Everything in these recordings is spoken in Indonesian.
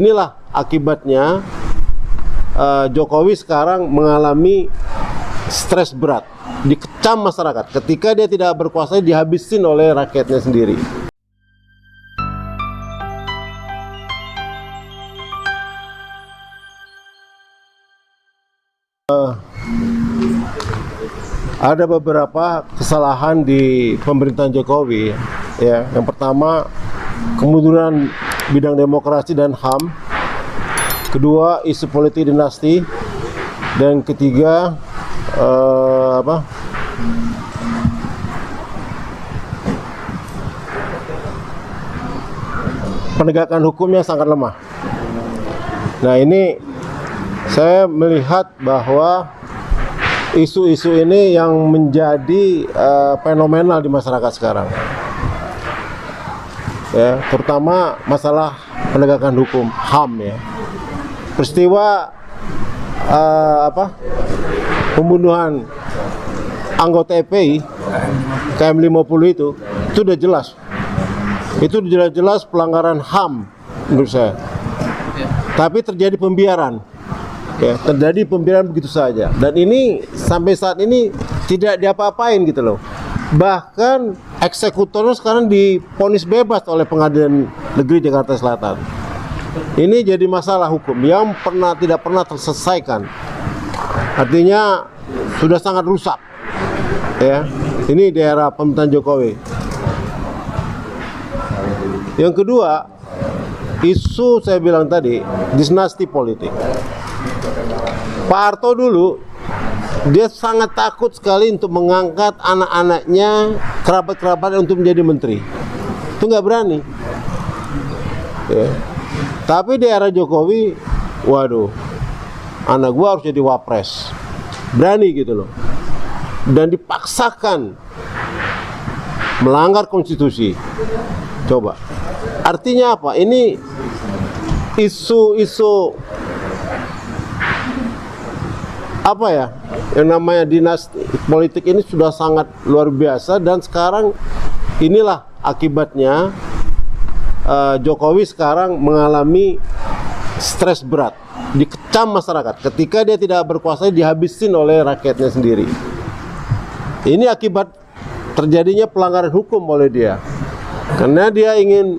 Inilah akibatnya Jokowi sekarang mengalami stres berat, dikecam masyarakat. Ketika dia tidak berkuasa, dihabisin oleh rakyatnya sendiri. Ada beberapa kesalahan di pemerintahan Jokowi, ya. Yang pertama, kemunduran bidang demokrasi dan HAM. Kedua, isu politik dinasti. Dan ketiga, penegakan hukumnya sangat lemah. Nah, ini saya melihat bahwa isu-isu ini yang menjadi fenomenal di masyarakat sekarang, ya, terutama masalah penegakan hukum HAM, ya. Peristiwa pembunuhan anggota FPI KM50 itu sudah jelas. Itu jelas-jelas pelanggaran HAM menurut saya. Tapi terjadi pembiaran. Ya, terjadi pembiaran begitu saja. Dan ini sampai saat ini tidak diapa-apain gitu loh. Bahkan eksekutornya sekarang divonis bebas oleh Pengadilan Negeri Jakarta Selatan. Ini jadi masalah hukum yang tidak pernah terselesaikan. Artinya sudah sangat rusak. Ya, ini di era pemerintahan Jokowi. Yang kedua, isu saya bilang tadi, dinasti politik. Pak Harto dulu, dia sangat takut sekali untuk mengangkat anak-anaknya, kerabat-kerabatnya untuk menjadi menteri. Itu nggak berani. Ya. Tapi di era Jokowi, waduh, anak gua harus jadi wapres. Berani gitu loh. Dan dipaksakan melanggar konstitusi. Coba. Artinya apa? Ini isu-isu apa ya, yang namanya dinasti politik ini sudah sangat luar biasa. Dan sekarang inilah akibatnya Jokowi sekarang mengalami stres berat, dikecam masyarakat. Ketika dia tidak berkuasa, dihabisin oleh rakyatnya sendiri. Ini akibat terjadinya pelanggaran hukum oleh dia, karena dia ingin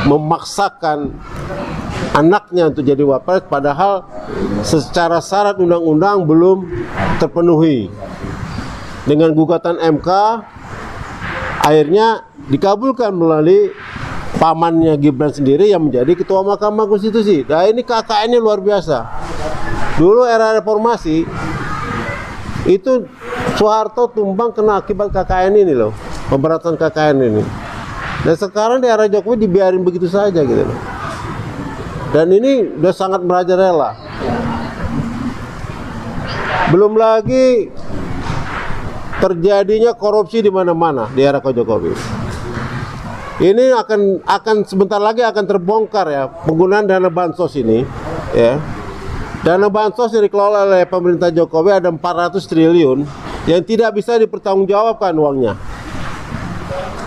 memaksakan anaknya untuk jadi wapres, padahal secara syarat undang-undang belum terpenuhi. Dengan gugatan MK, akhirnya dikabulkan melalui pamannya Gibran sendiri yang menjadi ketua Mahkamah Konstitusi. Nah, ini KKN-nya luar biasa. Dulu era reformasi itu Soeharto tumbang kena akibat KKN ini loh, pemberatan KKN ini. Dan sekarang di era Jokowi dibiarin begitu saja gitu loh. Dan ini udah sangat merajalela. Belum lagi terjadinya korupsi di mana-mana di era Jokowi. Ini akan sebentar lagi akan terbongkar, ya, penggunaan dana bansos ini, ya. Dana bansos yang dikelola oleh pemerintah Jokowi ada 400 triliun yang tidak bisa dipertanggungjawabkan uangnya.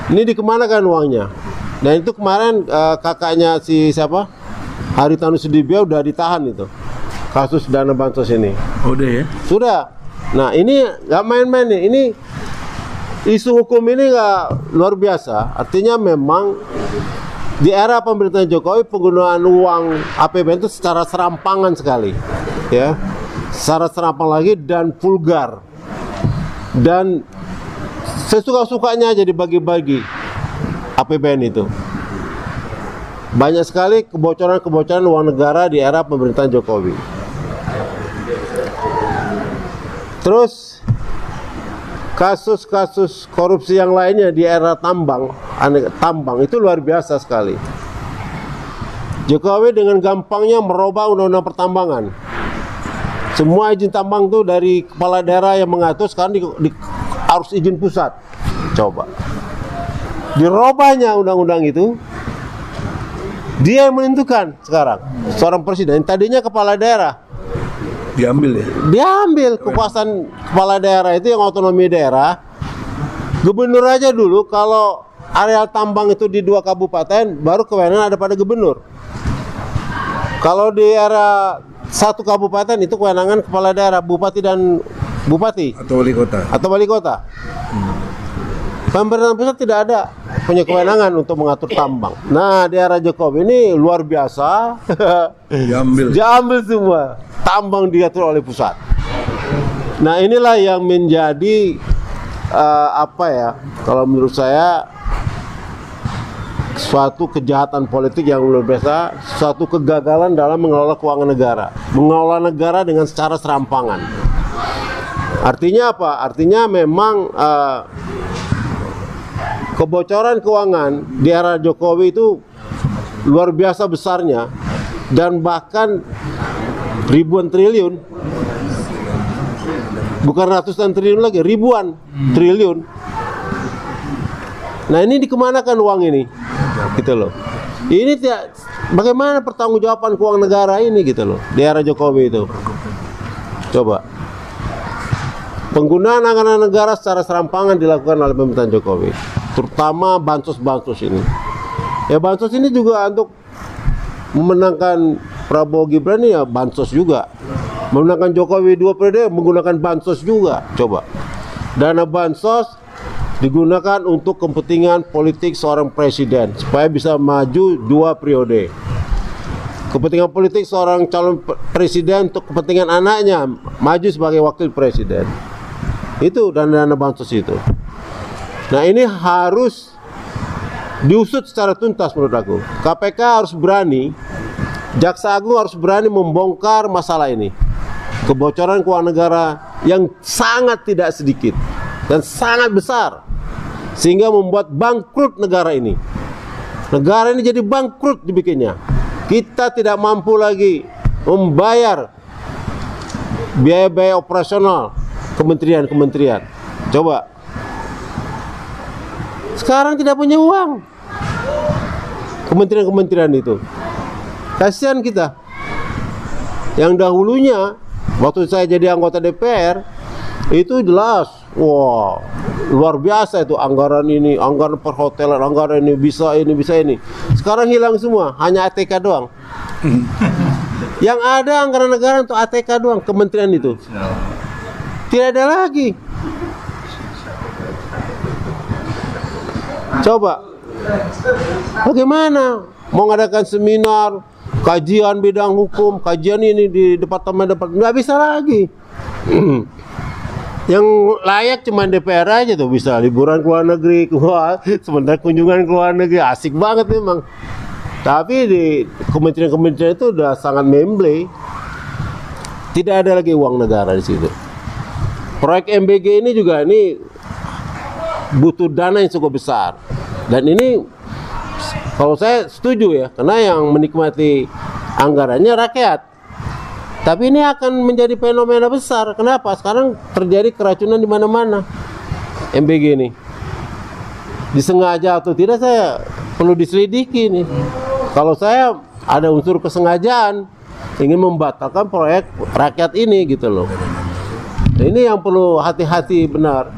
Ini dikemanakan uangnya? Dan itu kemarin kakaknya si siapa? Haritanu Sudibyo udah ditahan itu, kasus dana bansos ini. Udah ya? Sudah. Nah, ini nggak main-main nih. Ini isu hukum ini nggak luar biasa. Artinya memang di era pemerintahan Jokowi penggunaan uang APBN itu secara serampangan sekali, ya, secara serampang lagi dan vulgar, dan sesuka-sukanya aja dibagi-bagi APBN itu. Banyak sekali kebocoran-kebocoran uang negara di era pemerintahan Jokowi. Terus kasus-kasus korupsi yang lainnya di era tambang itu luar biasa sekali. Jokowi dengan gampangnya merubah undang-undang pertambangan. Semua izin tambang tuh dari kepala daerah yang mengatur, sekarang harus izin pusat. Coba. Dirubahnya undang-undang itu, dia yang menentukan sekarang. Seorang presiden, tadinya kepala daerah. Diambil ya? Diambil kekuasaan kepala daerah itu, yang otonomi daerah. Gubernur aja dulu kalau areal tambang itu di 2 kabupaten, baru kewenangan ada pada gubernur. Kalau di era satu kabupaten itu kewenangan kepala daerah, bupati Atau wali kota. atau wali kota. Pemerintah pusat tidak ada punya kewenangan untuk mengatur tambang. Nah, di era Jokowi ini luar biasa. Diambil semua. Tambang diatur oleh pusat. Nah, inilah yang menjadi kalau menurut saya suatu kejahatan politik yang luar biasa, suatu kegagalan dalam mengelola keuangan negara, mengelola negara dengan secara serampangan. Artinya apa? Artinya memang kebocoran keuangan di era Jokowi itu luar biasa besarnya, dan bahkan ribuan triliun, bukan ratusan triliun lagi, ribuan triliun. Nah, ini dikemanakan uang ini, gitu loh. Ini bagaimana pertanggungjawaban keuangan negara ini, gitu loh, di era Jokowi itu. Coba, penggunaan anggaran negara secara serampangan dilakukan oleh pemerintahan Jokowi, terutama bansos ini. Ya, bansos ini juga untuk memenangkan Prabowo Gibran, ya bansos juga. Memenangkan Jokowi 2 periode menggunakan bansos juga. Coba, dana bansos digunakan untuk kepentingan politik seorang presiden supaya bisa maju 2 periode. Kepentingan politik seorang calon presiden untuk kepentingan anaknya maju sebagai wakil presiden. Itu dana bansos itu. Nah, ini harus diusut secara tuntas menurut aku. KPK harus berani, Jaksa Agung harus berani membongkar masalah ini. Kebocoran keuangan negara yang sangat tidak sedikit dan sangat besar, sehingga membuat bangkrut negara ini. Negara ini jadi bangkrut dibikinnya. Kita tidak mampu lagi membayar biaya-biaya operasional kementerian-kementerian. Coba, sekarang tidak punya uang kementerian-kementerian itu. Kasihan kita. Yang dahulunya waktu saya jadi anggota DPR itu jelas, wah, luar biasa itu anggaran ini, anggaran perhotelan, anggaran ini bisa ini. Sekarang hilang semua, hanya ATK doang. Yang ada anggaran negara untuk ATK doang, kementerian itu. Tidak ada lagi. Coba, bagaimana mau ngadakan seminar, kajian bidang hukum, kajian ini di departemen, nggak bisa lagi. Yang layak cuma DPR aja tuh, bisa liburan ke luar negeri, sebentar kunjungan ke luar negeri, asik banget memang. Tapi di kementerian-kementerian itu udah sangat memble, tidak ada lagi uang negara di situ. Proyek MBG ini juga butuh dana yang cukup besar, dan ini kalau saya setuju ya, karena yang menikmati anggarannya rakyat. Tapi ini akan menjadi fenomena besar. Kenapa? Sekarang terjadi keracunan di mana-mana. MBG ini disengaja atau tidak, saya perlu diselidiki nih. Kalau saya ada unsur kesengajaan ingin membatalkan proyek rakyat ini, gitu loh. Nah, ini yang perlu hati-hati benar.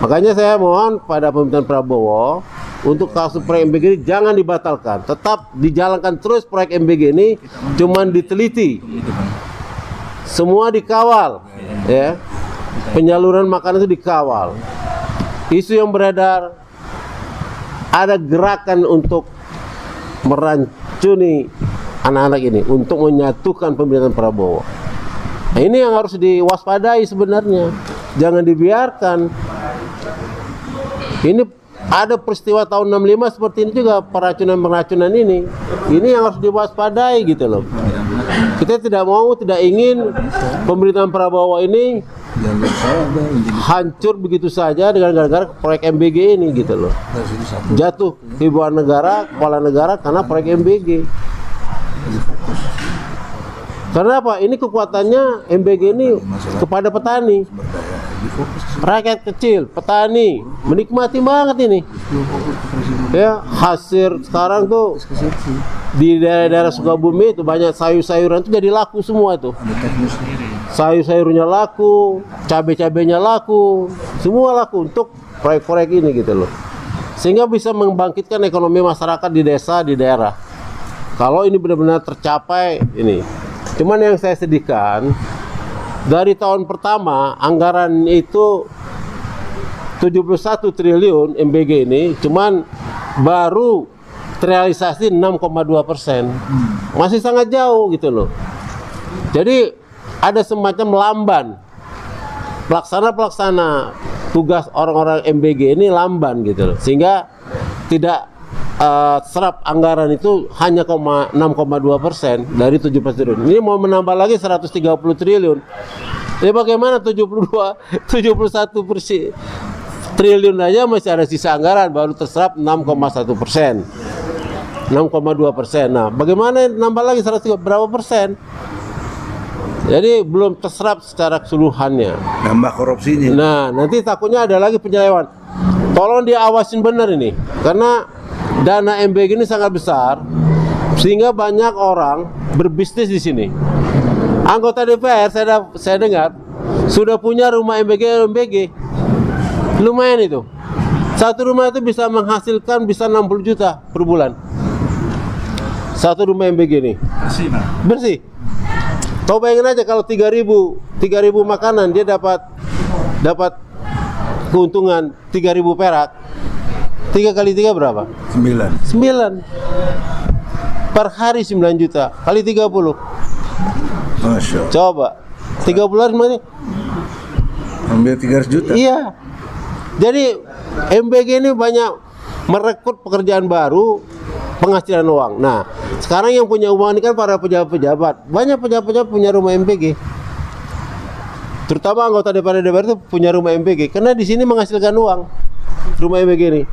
Makanya saya mohon pada pemerintahan Prabowo untuk kasus proyek MBG ini jangan dibatalkan, tetap dijalankan terus proyek MBG ini, cuman diteliti, semua dikawal, ya. Penyaluran makanan itu dikawal. Isu yang beredar, ada gerakan untuk merancuni anak-anak ini untuk menyatukan pemerintahan Prabowo. Nah, ini yang harus diwaspadai sebenarnya, jangan dibiarkan. Ini ada peristiwa tahun 65 seperti ini juga, peracunan ini yang harus diwaspadai, gitu loh. Kita tidak ingin pemerintahan Prabowo ini hancur begitu saja dengan gara-gara proyek MBG ini, gitu loh. Jatuh ribuan negara, kepala negara karena proyek MBG. Karena apa? Ini kekuatannya MBG ini kepada petani, rakyat kecil, petani menikmati banget ini. Ya, hasil sekarang tuh di daerah-daerah Sukabumi itu banyak sayur-sayuran itu jadi laku semua itu. Sayur-sayurnya laku, cabai-cabainya laku, semua laku untuk proyek-proyek ini, gitu loh. Sehingga bisa membangkitkan ekonomi masyarakat di desa, di daerah. Kalau ini benar-benar tercapai ini. Cuman yang saya sedihkan, dari tahun pertama anggaran itu 71 triliun MBG ini, cuman baru terrealisasi 6,2%. Masih sangat jauh gitu loh. Jadi ada semacam lamban. Pelaksana tugas orang-orang MBG ini lamban gitu loh. Sehingga tidak serap anggaran itu hanya 6,2% dari 17 triliun. Ini mau menambah lagi 130 triliun. Jadi bagaimana 71 triliun aja masih ada sisa anggaran, baru terserap 6,1%, 6,2%. Nah, bagaimana nambah lagi 130 berapa persen? Jadi belum terserap secara keseluruhannya. Nambah korupsinya. Nah, nanti takutnya ada lagi penyelewengan. Tolong diawasin benar ini, karena dana MBG ini sangat besar, sehingga banyak orang berbisnis di sini. Anggota DPR saya dengar sudah punya rumah MBG. Lumayan itu. Satu rumah itu bisa menghasilkan bisa 60 juta per bulan. Satu rumah MBG ini. Bersih. Kau bayangin aja kalau 3.000 makanan dia dapat keuntungan 3.000 perak. 3 kali 3 berapa? 9. Per hari 9 juta kali 30. Masya Allah. Coba 3 bulan mana? Ambil 300 juta. Iya. Jadi MBG ini banyak merekrut pekerjaan baru, penghasilan uang. Nah, sekarang yang punya uang ini kan para pejabat-pejabat. Banyak pejabat-pejabat punya rumah MBG. Terutama anggota DPR itu punya rumah MBG karena di sini menghasilkan uang. Rumah MBG ini.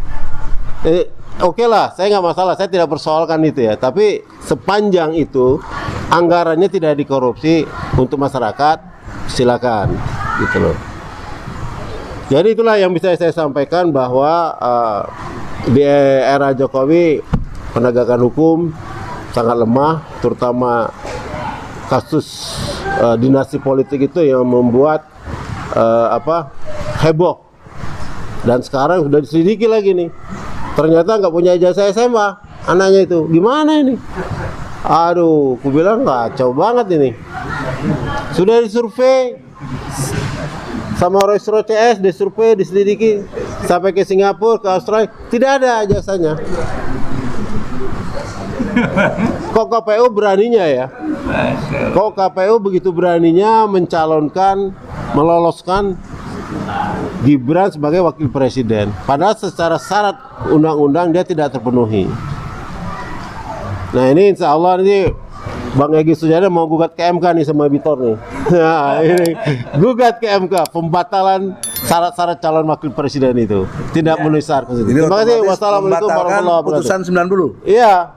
Oke lah, saya nggak masalah, saya tidak persoalkan itu ya. Tapi sepanjang itu anggarannya tidak dikorupsi untuk masyarakat, silakan, gitu loh. Jadi itulah yang bisa saya sampaikan bahwa di era Jokowi penegakan hukum sangat lemah, terutama kasus dinasti politik itu yang membuat heboh. Dan sekarang sudah diselidiki lagi nih. Ternyata nggak punya ijazah SMA anaknya itu. Gimana ini? Aduh, aku bilang kacau banget ini. Sudah disurvei sama Royce CS, disurvei, diselidiki sampai ke Singapura, ke Australia, tidak ada ijazahnya. Kok KPU beraninya ya? Kok KPU begitu beraninya meloloskan Gibran sebagai wakil presiden, padahal secara syarat undang-undang dia tidak terpenuhi. Nah ini insya Allah ini Bang Egy Sujana mau gugat ke MK nih sama Bitor nih. Nah ini gugat ke MK pembatalan syarat-syarat calon wakil presiden itu tidak memenuhi syarat. Terima kasih. Wassalamualaikum warahmatullahi wabarakatuh. Putusan 90. Iya.